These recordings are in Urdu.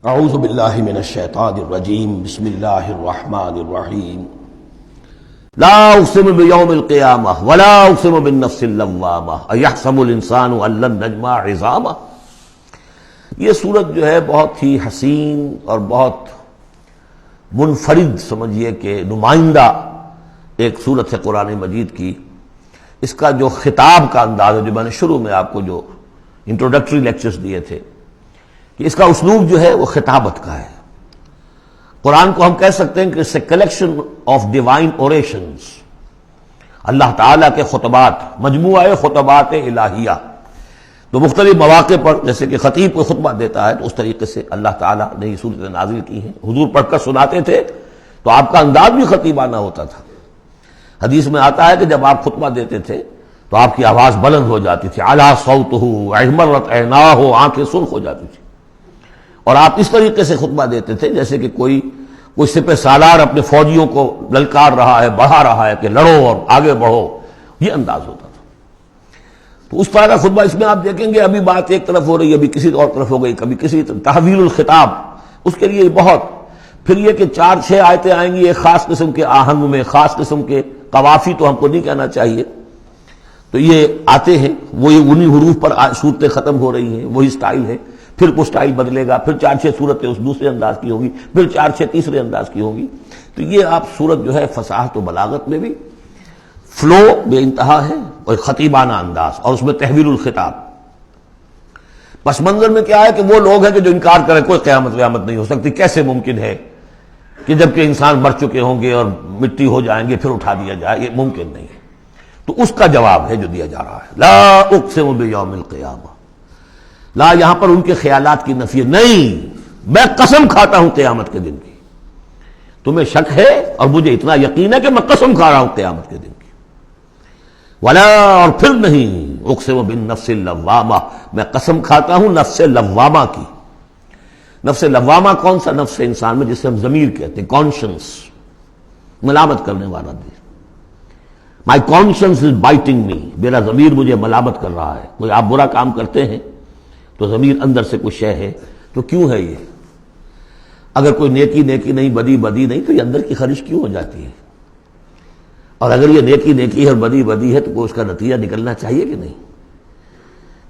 اعوذ باللہ من الشیطان الرجیم بسم اللہ الرحمن الرحیم لا اقسم بیوم القیامہ ولا اقسم بالنفس اللوامہ ایحسب الانسان ان لن نجمع عظامہ۔ یہ سورت جو ہے بہت ہی حسین اور بہت منفرد سمجھیے کہ نمائندہ ایک سورت ہے قرآن مجید کی۔ اس کا جو خطاب کا انداز ہے، جو میں نے شروع میں آپ کو جو انٹروڈکٹری لیکچرز دیے تھے، کہ اس کا اسلوب جو ہے وہ خطابت کا ہے۔ قرآن کو ہم کہہ سکتے ہیں کہ it's a collection of divine orations، اللہ تعالیٰ کے خطبات، مجموعہ خطبات الہیہ۔ تو مختلف مواقع پر جیسے کہ خطیب کو خطبہ دیتا ہے تو اس طریقے سے اللہ تعالیٰ نے یہ صورتیں نازل کی ہیں۔ حضور پڑھ کر سناتے تھے تو آپ کا انداز بھی خطیبانہ ہوتا تھا۔ حدیث میں آتا ہے کہ جب آپ خطبہ دیتے تھے تو آپ کی آواز بلند ہو جاتی تھی، اعلیٰ صوتہ احمرت عیناہ، آنکھیں سرخ ہو جاتی تھی، اور آپ اس طریقے سے خطبہ دیتے تھے جیسے کہ کوئی سپہ سالار اپنے فوجیوں کو للکار رہا ہے، بڑھا رہا ہے کہ لڑو اور آگے بڑھو، یہ انداز ہوتا تھا۔ تو اس طرح کا خطبہ اس میں آپ دیکھیں گے ابھی بات ایک طرف ہو رہی ہے، ابھی کسی اور طرف ہو گئی، کبھی کسی طرف، تحویل الخطاب، اس کے لیے بہت، پھر یہ کہ 4-6 آیتیں آئیں گی ایک خاص قسم کے آہنگ میں، خاص قسم کے قوافی تو ہم کو نہیں کہنا چاہیے، تو یہ آتے ہیں، وہی انہی حروف پر صورتیں ختم ہو رہی ہیں، وہی سٹائل ہے، پھر وہ سٹائل بدلے گا، پھر 4-6 صورتیں اس دوسرے انداز کی ہوگی، پھر 4-6 تیسرے انداز کی ہوگی۔ تو یہ آپ صورت جو ہے فصاحت و بلاغت میں بھی فلو بے انتہا ہے، اور خطیبانہ انداز، اور اس میں تحویل الخطاب۔ پس منظر میں کیا ہے کہ وہ لوگ ہیں کہ جو انکار کریں کوئی قیامت نہیں ہو سکتی، کیسے ممکن ہے کہ جبکہ انسان مر چکے ہوں گے اور مٹی ہو جائیں گے پھر اٹھا دیا جائے، یہ ممکن نہیں ہے۔ تو اس کا جواب ہے جو دیا جا رہا ہے، لا اقسم بیوم القیامہ۔ لا یہاں پر ان کے خیالات کی نفی، نہیں، میں قسم کھاتا ہوں قیامت کے دن کی۔ تمہیں شک ہے اور مجھے اتنا یقین ہے کہ میں قسم کھا رہا ہوں قیامت کے دن کی۔ ولا، اور پھر نہیں، اقسم بالنفس اللوامہ، میں قسم کھاتا ہوں نفس لوامہ کی۔ نفس لوامہ کون سا نفس انسان میں جسے ہم ضمیر کہتے ہیں، کانشنس، ملامت کرنے والا دل۔ مائی کانشنس از بائٹنگ می، میرا ضمیر مجھے ملامت کر رہا ہے۔ کوئی آپ برا کام کرتے ہیں تو ضمیر اندر سے کچھ شے ہے، تو کیوں ہے یہ؟ اگر کوئی نیکی نہیں، بدی نہیں، تو یہ اندر کی خرش کیوں ہو جاتی ہے؟ اور اگر یہ نیکی ہے اور بدی ہے تو کوئی اس کا نتیجہ نکلنا چاہیے کہ نہیں؟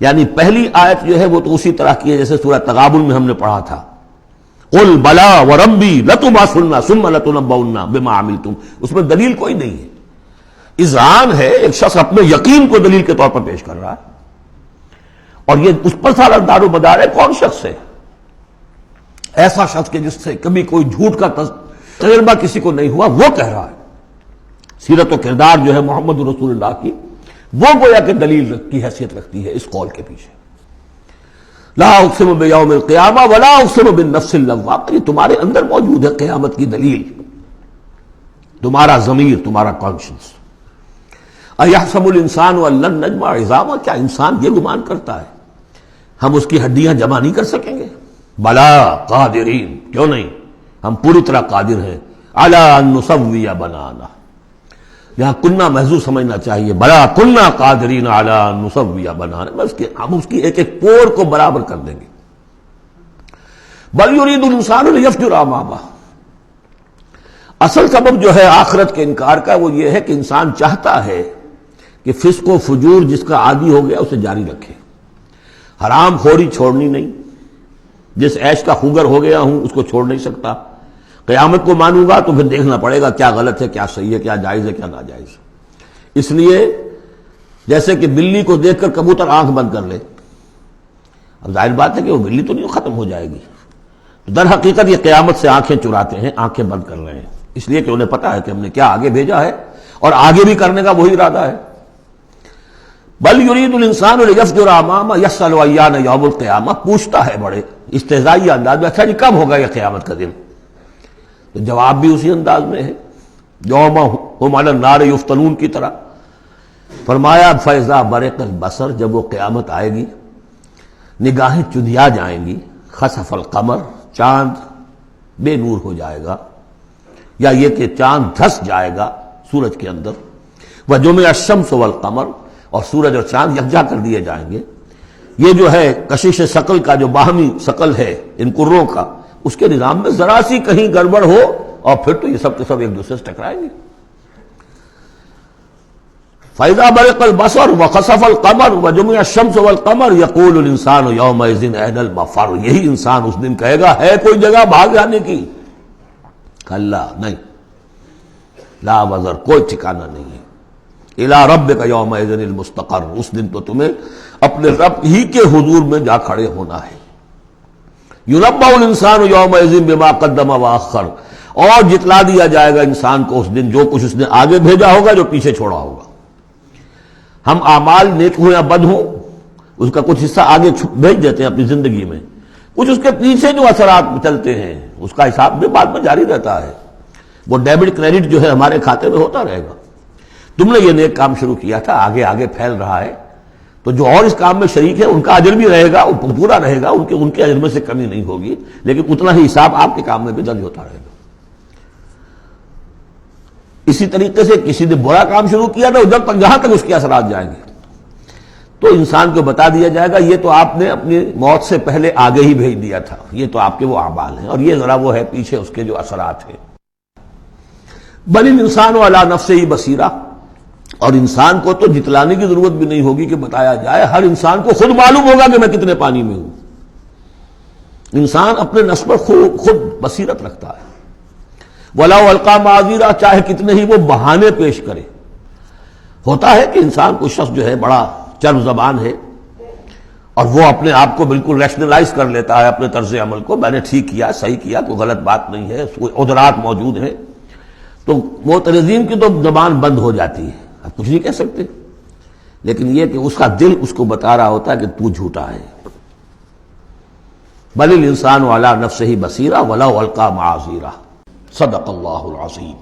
یعنی پہلی آیت جو ہے وہ تو اسی طرح کی ہے جیسے سورہ تغابن میں ہم نے پڑھا تھا، قل بلا وربی لتبعثن ثم لتنبؤن بما عملتم، اس میں دلیل کوئی نہیں ہے، اذعان ہے، ایک شخص اپنے یقین کو دلیل کے طور پر پیش کر رہا ہے، اور یہ اس پر سارا دار و مدار ہے۔ کون شخص ہے؟ ایسا شخص کہ جس سے کبھی کوئی جھوٹ کا تجربہ کسی کو نہیں ہوا، وہ کہہ رہا ہے۔ سیرت و کردار جو ہے محمد رسول اللہ کی، وہ گویا کہ دلیل کی حیثیت رکھتی ہے اس قول کے پیچھے۔ لا اقسم بیوم القیامہ ولا اقسم بالنفس اللوامہ، یہ تمہارے اندر موجود ہے قیامت کی دلیل، تمہارا ضمیر، تمہارا کانشنس۔ ایحسب الانسان ان لن نجمع عظامہ، کیا انسان یہ گمان کرتا ہے ہم اس کی ہڈیاں جمع نہیں کر سکیں گے؟ بلا قادرین، کیوں نہیں، ہم پوری طرح قادر ہیں، علی ان نسوی بنانا، یہاں کنہ محذوف سمجھنا چاہیے، بلا کنہ قادرین علی ان نسوی بنانا، بس کہ ہم اس کی ایک ایک پور کو برابر کر دیں گے۔ بل یرید الانسان لیفجر امامہ، اصل سبب جو ہے آخرت کے انکار کا وہ یہ ہے کہ انسان چاہتا ہے کہ فسق و فجور جس کا عادی ہو گیا اسے جاری رکھے، حرام خوری چھوڑنی نہیں، جس عیش کا خوگر ہو گیا ہوں اس کو چھوڑ نہیں سکتا، قیامت کو مانوں گا تو پھر دیکھنا پڑے گا کیا غلط ہے، کیا صحیح ہے، کیا جائز ہے، کیا ناجائز ہے۔ اس لیے جیسے کہ بلی کو دیکھ کر کبوتر آنکھ بند کر لے، اب ظاہر بات ہے کہ وہ بلی تو نہیں ختم ہو جائے گی، تو در حقیقت یہ قیامت سے آنکھیں چراتے ہیں، آنکھیں بند کر رہے ہیں، اس لیے کہ انہیں پتا ہے کہ ہم نے کیا آگے بھیجا ہے اور آگے بھی کرنے کا وہی ارادہ ہے۔ بل یرید الانسان لیفجر امامہ یسأل ایان یوم القیامہ، پوچھتا ہے بڑے استہزائی انداز میں، اچھا جی کب ہوگا یہ قیامت کا دن؟ تو جواب بھی اسی انداز میں ہے، یوم ہم علی النار یفتنون کی طرح۔ فرمایا فاذا برق البصر، جب وہ قیامت آئے گی نگاہیں چندھیا جائیں گی، خسف القمر، چاند بے نور ہو جائے گا، یا یہ کہ چاند دھس جائے گا سورج کے اندر، وجمع الشمس والقمر، اور سورج اور چاند یکجا کر دیے جائیں گے۔ یہ جو ہے کشش ثقل کا جو باہمی ثقل ہے ان کروں کا، اس کے نظام میں ذرا سی کہیں گڑبڑ ہو اور پھر تو یہ سب کے سب ایک دوسرے سے ٹکرائیں گے. فَإِذَا بَرِقَ الْبَصَرُ وَخَسَفَ الْقَمَرُ وَجُمِعَ الشَّمْسُ وَالْقَمَرُ يَقُولُ الْإِنسَانُ يَوْمَئِذٍ أَيْنَ الْمَفَرُّ. یہی انسان اس دن کہے گا ہے کوئی جگہ بھاگ جانے کی؟ کلا نہیں، لا وزر، کوئی ٹھکانہ نہیں ہے. اِلَىٰ رَبِّكَ يَوْمَئِذٍ الْمُسْتَقَرُّ. اس دن تو تمہیں اپنے رب ہی کے حضور میں جا کھڑے ہونا ہے. يُنَبَّأُ الْإِنسَانُ يَوْمَئِذٍ بِمَا قَدَّمَ وَأَخَّرَ. اور جتلا دیا جائے گا انسان کو اس دن جو کچھ اس نے آگے بھیجا ہوگا، جو پیچھے چھوڑا ہوگا. ہم اعمال نیک ہوں یا بد ہوں، اس کا کچھ حصہ آگے بھیج دیتے ہیں اپنی زندگی میں، کچھ اس کے پیچھے جو اثرات چلتے ہیں اس کا حساب بھی بعد میں جاری رہتا ہے. وہ ڈیبٹ کریڈٹ جو ہے ہمارے کھاتے میں ہوتا رہے گا. تم نے یہ نیک کام شروع کیا تھا، آگے آگے پھیل رہا ہے، تو جو اور اس کام میں شریک ہے ان کا اجر بھی رہے گا، وہ پورا رہے گا، ان کے اجر میں سے کمی نہیں ہوگی، لیکن اتنا ہی حساب آپ کے کام میں بھی درج ہوتا رہے گا. اسی طریقے سے کسی نے برا کام شروع کیا تھا، جب تک جہاں تک اس کے اثرات جائیں گے تو انسان کو بتا دیا جائے گا یہ تو آپ نے اپنی موت سے پہلے آگے ہی بھیج دیا تھا، یہ تو آپ کے وہ اعمال ہیں، اور یہ ذرا وہ ہے پیچھے اس کے جو اثرات ہیں. بل الانسان علی نفسہ بصیرہ. اور انسان کو تو جتلانے کی ضرورت بھی نہیں ہوگی کہ بتایا جائے، ہر انسان کو خود معلوم ہوگا کہ میں کتنے پانی میں ہوں. انسان اپنے نفس پر خود بصیرت رکھتا ہے. وَلَوْ أَلْقَىٰ مَعَاذِيرًا. چاہے کتنے ہی وہ بہانے پیش کرے. ہوتا ہے کہ انسان کوئی شخص جو ہے بڑا چرب زبان ہے اور وہ اپنے آپ کو بالکل ریشنلائز کر لیتا ہے اپنے طرز عمل کو، میں نے ٹھیک کیا، صحیح کیا، کوئی غلط بات نہیں ہے، کوئی عذرات موجود ہیں، تو معترضین کی تو زبان بند ہو جاتی ہے، اب کچھ نہیں کہہ سکتے. لیکن یہ کہ اس کا دل اس کو بتا رہا ہوتا ہے کہ تو جھوٹا ہے. بل الانسان علی نفسہ بصیرہ ولو القیٰ معاذیرہ. صدق اللہ العظیم.